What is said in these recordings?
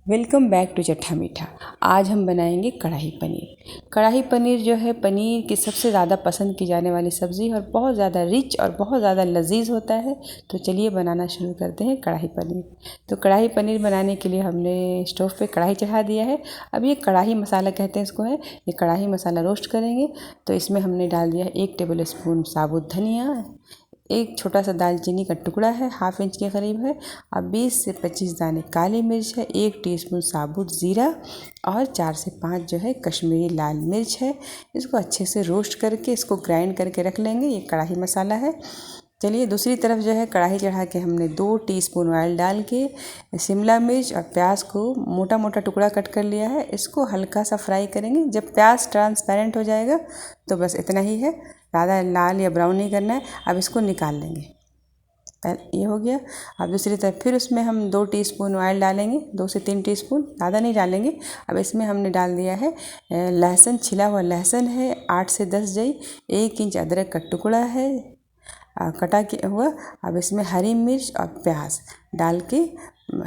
Welcome back to चट्टा मीठा। आज हम बनाएंगे कढ़ाई पनीर। कढ़ाई पनीर जो है पनीर की सबसे ज़्यादा पसंद की जाने वाली सब्ज़ी और बहुत ज़्यादा रिच और बहुत ज़्यादा लजीज होता है। तो चलिए बनाना शुरू करते हैं कढ़ाई पनीर। तो कढ़ाई पनीर बनाने के लिए हमने स्टोव पे कढ़ाई चढ़ा दिया है। अब ये कढ़ाई मसाला कहते हैं इसको है, ये कढ़ाई मसाला रोस्ट करेंगे। तो इसमें हमने डाल दिया 1 टेबल स्पून साबुत धनिया, एक छोटा सा दालचीनी का टुकड़ा है, हाफ इंच के करीब है, और 20 से 25 दाने काली मिर्च है, 1 टीस्पून साबुत ज़ीरा और 4 से 5 जो है कश्मीरी लाल मिर्च है। इसको अच्छे से रोस्ट करके इसको ग्राइंड करके रख लेंगे। ये कढ़ाई मसाला है। चलिए दूसरी तरफ जो है कढ़ाई चढ़ा के हमने 2 टीस्पून ऑयल डाल के शिमला मिर्च और प्याज को मोटा मोटा टुकड़ा कट कर लिया है। इसको हल्का सा फ्राई करेंगे। जब प्याज ट्रांसपेरेंट हो जाएगा तो बस इतना ही है, ज़्यादा लाल या ब्राउन नहीं करना है। अब इसको निकाल लेंगे। ये हो गया। अब दूसरी तरफ फिर उसमें हम 2 टीस्पून ऑयल डालेंगे, 2 से 3 टीस्पून, ज़्यादा नहीं डालेंगे। अब इसमें हमने डाल दिया है लहसुन, छिला हुआ लहसुन है 8 से 10 जई, 1 इंच अदरक का टुकड़ा है कटा के हुआ। अब इसमें हरी मिर्च और प्याज डाल के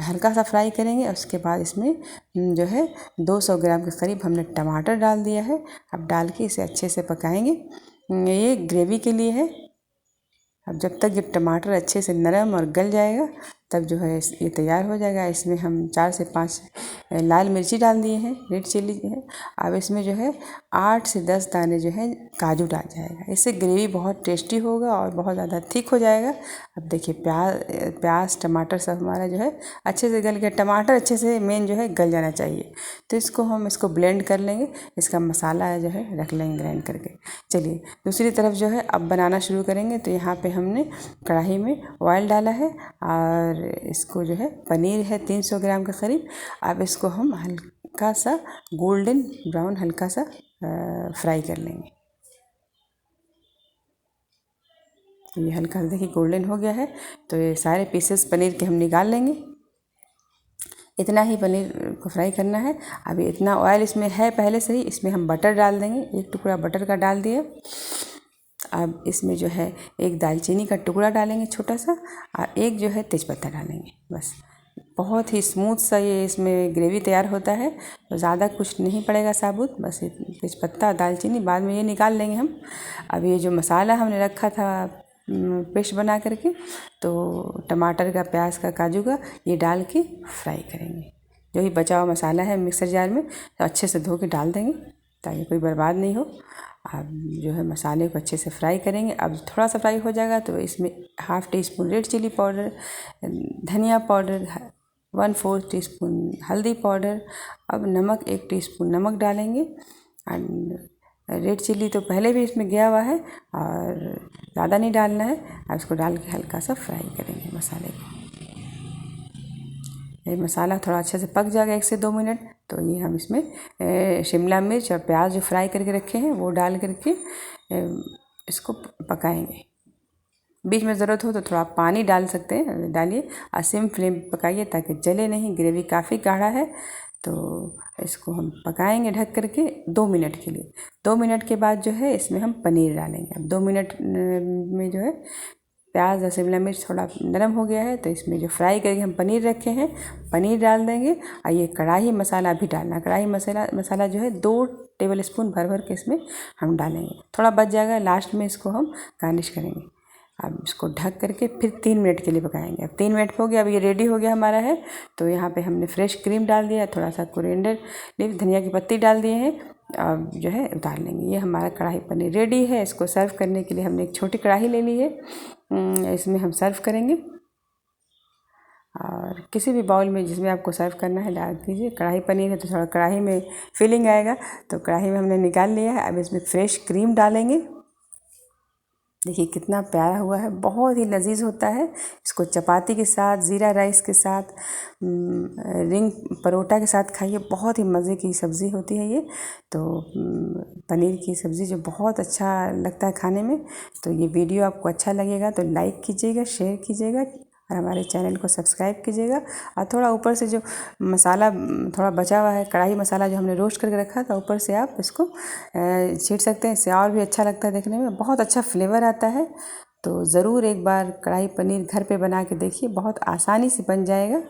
हल्का सा फ्राई करेंगे। उसके बाद इसमें जो है 200 ग्राम के करीब हमने टमाटर डाल दिया है। अब डाल के इसे अच्छे से पकाएंगे। ये ग्रेवी के लिए है। अब जब तक ये टमाटर अच्छे से नरम और गल जाएगा तब जो है ये तैयार हो जाएगा। इसमें हम 4 से 5 लाल मिर्ची डाल दिए हैं, रेड चिल्ली है। अब इसमें जो है 8 से 10 दाने जो है काजू डाल जाएगा। इससे ग्रेवी बहुत टेस्टी होगा और बहुत ज़्यादा थिक हो जाएगा। अब देखिए प्याज टमाटर सब हमारा जो है अच्छे से गल गया। टमाटर अच्छे से मेन जो है गल जाना चाहिए। तो इसको ब्लेंड कर लेंगे। इसका मसाला जो है रख लेंगे ग्राइंड करके। चलिए दूसरी तरफ जो है अब बनाना शुरू करेंगे। तो यहाँ पे हमने कढ़ाई में ऑयल डाला है और इसको जो है पनीर है 300 ग्राम के करीब। अब इसको हम हल्का सा गोल्डन ब्राउन हल्का सा फ्राई कर लेंगे। ये हल्का देखिए गोल्डन हो गया है। तो ये सारे पीसेस पनीर के हम निकाल लेंगे। इतना ही पनीर को फ्राई करना है। अभी इतना ऑयल इसमें है पहले से ही। इसमें हम बटर डाल देंगे, 1 टुकड़ा बटर का डाल दिया। अब इसमें जो है 1 दालचीनी का टुकड़ा डालेंगे छोटा सा, और 1 जो है तेज़पत्ता डालेंगे। बस बहुत ही स्मूथ सा ये इसमें ग्रेवी तैयार होता है। तो ज़्यादा कुछ नहीं पड़ेगा साबुत, बस तेज़पत्ता दालचीनी बाद में ये निकाल लेंगे हम। अब ये जो मसाला हमने रखा था पेस्ट बना करके, तो टमाटर का, प्याज का, काजू का, ये डाल के फ्राई करेंगे। जो ही बचा हुआ मसाला है मिक्सर जार में तो अच्छे से धो के डाल देंगे ताकि कोई बर्बाद नहीं हो। अब जो है मसाले को अच्छे से फ्राई करेंगे। अब थोड़ा सा फ्राई हो जाएगा तो इसमें half teaspoon red chilli powder, धनिया पाउडर 1/4 टीस्पून हल्दी पाउडर, अब नमक 1 टीस्पून नमक डालेंगे। रेड चिल्ली तो पहले भी इसमें गया हुआ है और ज़्यादा नहीं डालना है। अब इसको डाल के हल्का सा फ्राई करेंगे मसाले को। ये मसाला थोड़ा अच्छे से पक जाएगा 1 से 2 मिनट। तो ये हम इसमें शिमला मिर्च और प्याज जो फ्राई करके रखे हैं वो डाल करके इसको पकाएंगे। बीच में ज़रूरत हो तो थोड़ा पानी डाल सकते हैं, डालिए और सिम फ्लेम पकाइए ताकि जले नहीं। ग्रेवी काफ़ी गाढ़ा है तो इसको हम पकाएंगे ढक करके 2 मिनट के लिए। 2 मिनट के बाद जो है इसमें हम पनीर डालेंगे। अब 2 मिनट में जो है प्याज और शिमला मिर्च थोड़ा नरम हो गया है तो इसमें जो फ्राई करके हम पनीर रखे हैं पनीर डाल देंगे। और ये कढ़ाई मसाला भी डालना। कढ़ाई मसाला जो है 2 टेबल स्पून भर के इसमें हम डालेंगे। थोड़ा बच जाएगा, लास्ट में इसको हम गार्निश करेंगे। अब इसको ढक करके फिर 3 मिनट के लिए पकाएंगे। अब 3 मिनट हो गया, अब ये रेडी हो गया हमारा है। तो यहाँ पे हमने फ्रेश क्रीम डाल दिया, थोड़ा सा कोरिएंडर लीफ, धनिया की पत्ती डाल दिए हैं। अब जो है उतार लेंगे। ये हमारा कढ़ाई पनीर रेडी है। इसको सर्व करने के लिए हमने एक छोटी कढ़ाई ले ली है, इसमें हम सर्व करेंगे। और किसी भी बाउल में जिसमें आपको सर्व करना है डाल दीजिए। कढ़ाई पनीर है तो थोड़ा कढ़ाई में फीलिंग आएगा, तो कढ़ाई में हमने निकाल लिया है। अब इसमें फ्रेश क्रीम डालेंगे। देखिए कितना प्यारा हुआ है, बहुत ही लजीज होता है। इसको चपाती के साथ, ज़ीरा राइस के साथ, रिंग परोठा के साथ खाइए। बहुत ही मज़े की सब्ज़ी होती है ये। तो पनीर की सब्ज़ी जो बहुत अच्छा लगता है खाने में। तो ये वीडियो आपको अच्छा लगेगा तो लाइक कीजिएगा, शेयर कीजिएगा और हमारे चैनल को सब्सक्राइब कीजिएगा। और थोड़ा ऊपर से जो मसाला थोड़ा बचा हुआ है, कढ़ाई मसाला जो हमने रोस्ट करके रखा था, ऊपर से आप इसको छींट सकते हैं। इससे और भी अच्छा लगता है देखने में, बहुत अच्छा फ्लेवर आता है। तो ज़रूर एक बार कढ़ाई पनीर घर पे बना के देखिए, बहुत आसानी से बन जाएगा।